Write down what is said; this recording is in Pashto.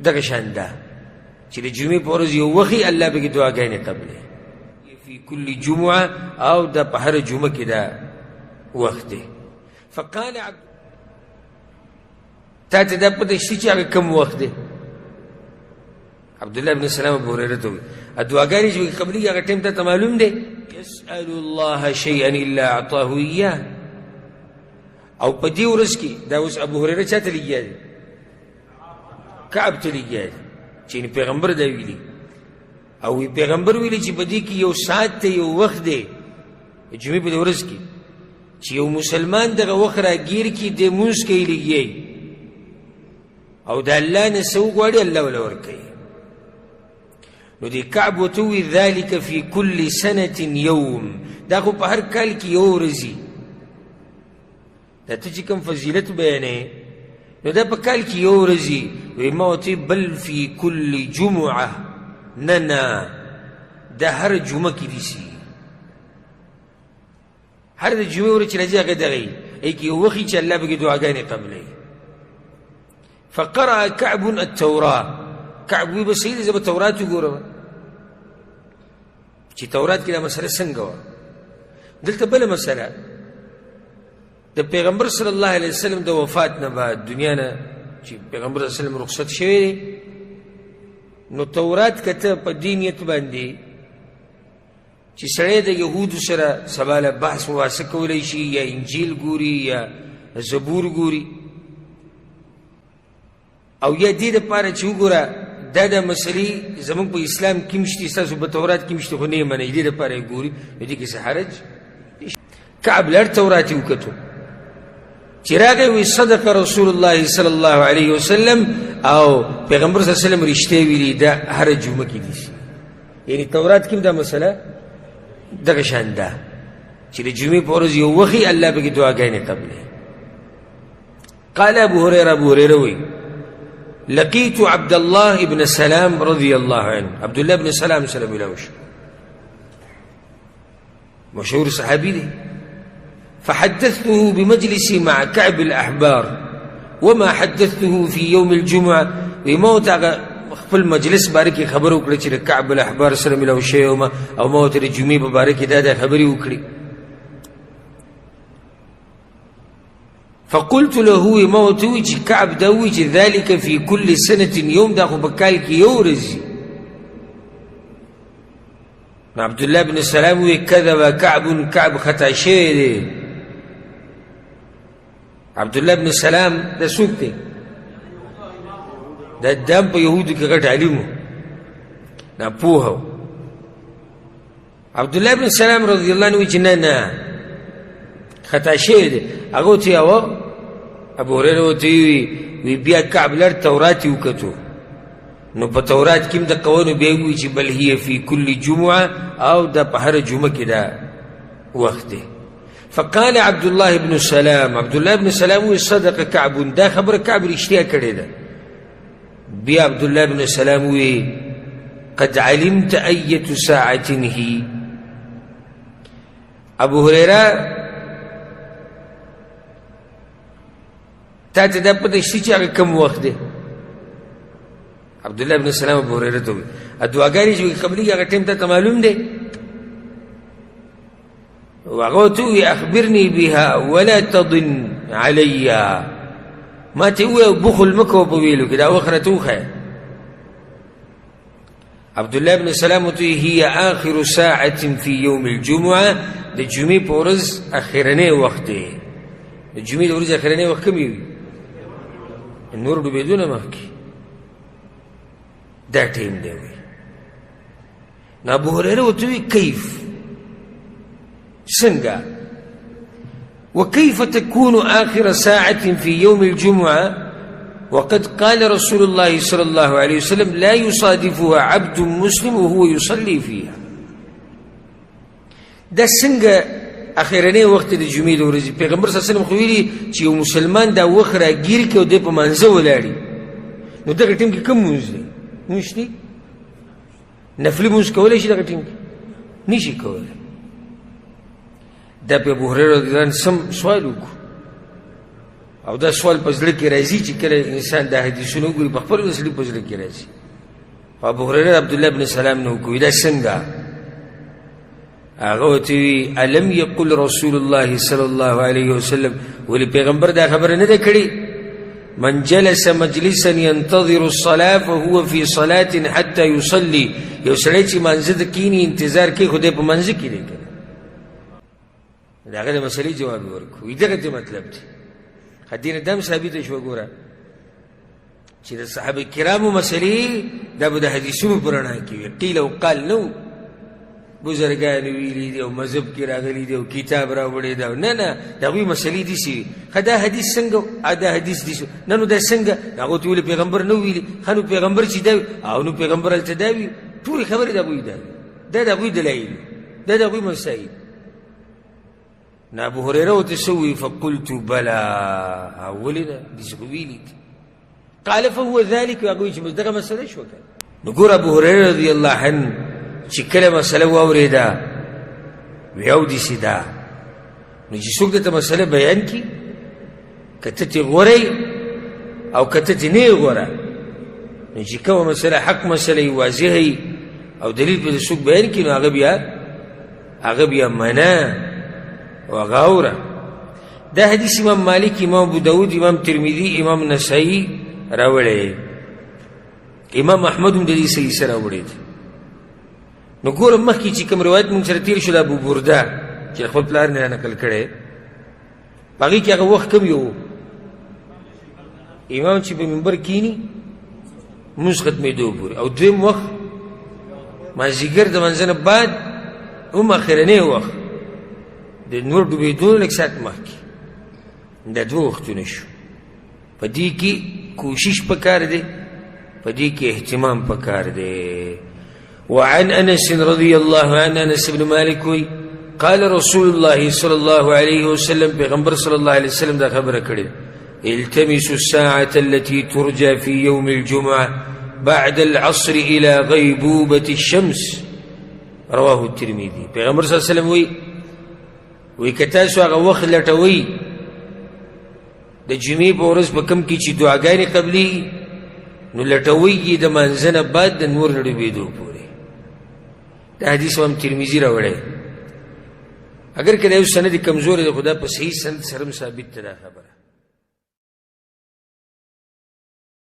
دغه شان ده چې د جمعې په ورځ یو وخت الله به کې دعاګانې قبلې فی کل جمعه او د په هر جمعه کې دا وخت دی. فقال تا ته دا پته شته چې هغه کوم وخت دی؟ عبدالله بن سلام ابو هريره ته وایي دعاګانې چې قبلېږي هغه ټایم ته معلوم دی؟ يسأل الله شيئا الا اعطاه اياه. او په دې ورځ کې دا اوس ابو هريره چا ته لګیا دی؟ کعب ته لګیا دی چې پیغمبر دا ویلي او پیغمبر ویلي چې په دې کې یو ساعت ته یو وخت دی جمعې په دې ورځ کې چې یو مسلمان دغه وخت راګیر کړي د لمونځ کوي لګي او د الله نه څه وغواړي الله وله ورکوي. نو دې کعب ورته ووایي ذلک فی کل سنة یوم، دا خو په هر کال کې یو ورځ وي. دا ته چې کوم فضیلت بیانوې نو دا په کال کې یو ورځ وي. وایي ما ورته بل فی کل جمعه، نه دا هر جمعه کې دي سي، هر د جمعې ورځ چې راځي هغه دغه وي ای کې یو وخت چې الله به کې دعاګانې قبلوي. فقرأ كعب التوراة. كعب وی بس زه به تورات وګورم چې تورات کې دا مسله څنګه وه. دلته بله مسله د پیغمبر صلی الله علیه وسلم د وفات نه بعد دنیا نه چې پیغمبر صلی الله علیه وسلم رخصت شوی دی نو تورات کته په دینیت باندې چې سړی د یهودو سره سبا له بحث مباحثه کولی شي یا انجیل ګوري یا زبور ګوري او یا دې دپاره چې وګوره دا د مسلې زموږ په اسلام کې مشتي ستاسو په تورات کې مشتي خو نه یې منئ دې دپاره یې ګوري نو دې کې څه حرج. کعب لړ تورات یې وکتو چې راغی وی صدق رسول الله صلی الله علیه وسلم او پیغمبر صلی الله علیه وسلم رښتیا ویلي دا هر جمعه کې دي. یعنی تورات کې دا مسله دغه شان ده چې د جمعې په ورځ یو وخت الله به کې دعاګانې قبلې. قال ابو هريره وی لقيت عبد الله بن سلام رضي الله عنه. عبد الله بن سلام سلام الله مشهور صحابي دي. فحدثته بمجلسي مع كعب الأحبار وما حدثته في يوم الجمعة وموت خپل مجلس بارکی خبر وکړي چې کعب الاحبار سره ملو شی او موت د جمعې په بارکی دا خبري وکړي. فقلت له موت وجه كعب دوج ذلك في كل سنة يوم دا خو بکال کې یو ورځ. عبد الله بن سلام وی كذب كعب خطا شوی دی. عبد الله بن سلام دا څوک دی؟ دا دام په یهودو کې غټ عالم و ناپوه. عبد الله بن سلام رضی الله عنه وی چې نه خطا شوی دی. هغه ورته ابو هريره ورته وی بیا کعب لړ تورات یې وکتو نو په تورات کې هم د قوانو بیا وی چې بل هي فی کل جمعه او د په هر جمعه کې دا وخت دی. فقال عبد الله بن سلام وی صدق کعب، دا خبره کعب رښتیا کړې ده. بیا عبد الله بن سلام وی قد علمت أية ساعة هي. ابو هريره تا ته دا پته شته چې هغه کوم وخت دی؟ عبد الله بن سلام ابو هريره ته وی دعاګانې چې قبلېږي هغه ټایم ته معلوم دی؟ هغه ورته وی اخبرني بها ولا تضن علي، ما ته ووایه بخل مه کوه په ویلو کې دا وخت راته وښیه. عبد الله بن سلام ورته وی هي آخر ساعة في يوم الجمعة، د جمعې په ورځ اخرنی وخت دی. د جمعې د ورځې اخرنی وخت کوم وي؟ نور ډوبېدو نه مخکې دا ټایم دی. وی نو ابو هريره ورته وی کیف څنګه وكيف تكون آخر ساعة في يوم الجمعة وقد قال رسول الله صلى الله عليه وسلم لا يصادفها عبد مسلم وهو يصلي فيها. دا څنګه اخرنی وخت د جمعې د ورځې پیغمبر صلی الله علیه وسلم خو ویلي چې یو مسلمان دا وخت راګیر کړي او دی په مانځه ولاړي نو دغه ټیم کې کوم لمونځ دی؟ لمونځ دی؟ نفلي لمونځ کولی شي دغه ټیم کې؟ نشي کولی. دا په ابو هريره رضی الله عنه سم سوال وکړو او دا سوال په زړه کې راځي چې کله انسان دا حدیثونه وګوري په خپل وسیله په زړه کې راځي. ابو هريره عبد الله بن سلام نو کوي دا څنګه هغه وتی الم يقل رسول الله صلى الله عليه وسلم ولي پیغمبر دا خبر نه ده کړی من جلس مجلسا ينتظر الصلاه فهو في صلاه حتى يصلي یو سړی چې منځ د کینی انتظار کوي خدای په منځ کې دی دا غره مسلې جواب ورکوي دغه مطلب دی حدیث دم ثابت شو ګوره چې د صحابه کرامو مسلې د حدیثونو پرانا کې قیل او قال نو بزرګان ویلي دی او مذهب کې راغلي دی او کتاب راوړی دا نه دا وی مسلې دي شي خدا حدیث څنګه ادا حدیث دي نو دا څنګه هغه ته پیغمبر نو ویلي خنو پیغمبر چې دا او نو پیغمبر ته دا وی ټول خبره دا وی دا وی دلایل دا وی مسائل. ابو هريره وتسوي فقلت بلى اولنا دي قال فهو ذلك يقول چې دغه مسله شو کړه. نګور ابو هريره رضی الله عنه چې کله مسله واوریدا ویاو دي سیدا نو چې څوک ته مسله بیان کی کته تی غوري او کته تی نه غورا نو چې کومه مسله حق مسله واضحه او دلیل په څوک بیان کی نو هغه بیا معنا وغاورا. دا حدیث امام مالک امام ابو داود امام ترمذی امام نسائی راوړی امام احمد هم د دې صحیح سره راوړی. نو ګورم مخکې چې کوم روایت مونږ سره تیر شو د ابو برده چې خپل پلار نه نقل کړی هغې کې هغه وخت کم یو امام چې په منبر کینی مونځ ختمېدو پورې او دویم وخت مازدیګر د منځه نه بعد هم اخرنی وخت د نور ډوبېدو لږ ساعت مخکې دا دوه وختونه شو. په دې کې کوشش پکار دی په دې کې اهتمام پکار دی. وعن انس رضي الله عنه انس بن مالك قال رسول الله صلى الله عليه وسلم پیغمبر صلى الله عليه وسلم دا خبره کړې التمسوا الساعة التي ترجى في يوم الجمعة بعد العصر إلى غيبوبة الشمس رواه الترمذي. پیغمبر صلى الله عليه وسلم وی کتاسو هغه وخت لټوي د جمعې په ورځ په کوم کې چې دعاګانې قبلي نو لټوي د منځ نه بعد د نور نه ډوبېدو پورې. دا حدیث هم ترمذي راوړی اگر که دا یو سند کمزور دی خو دا په صحیح سند سره ثابت ده دا خبره.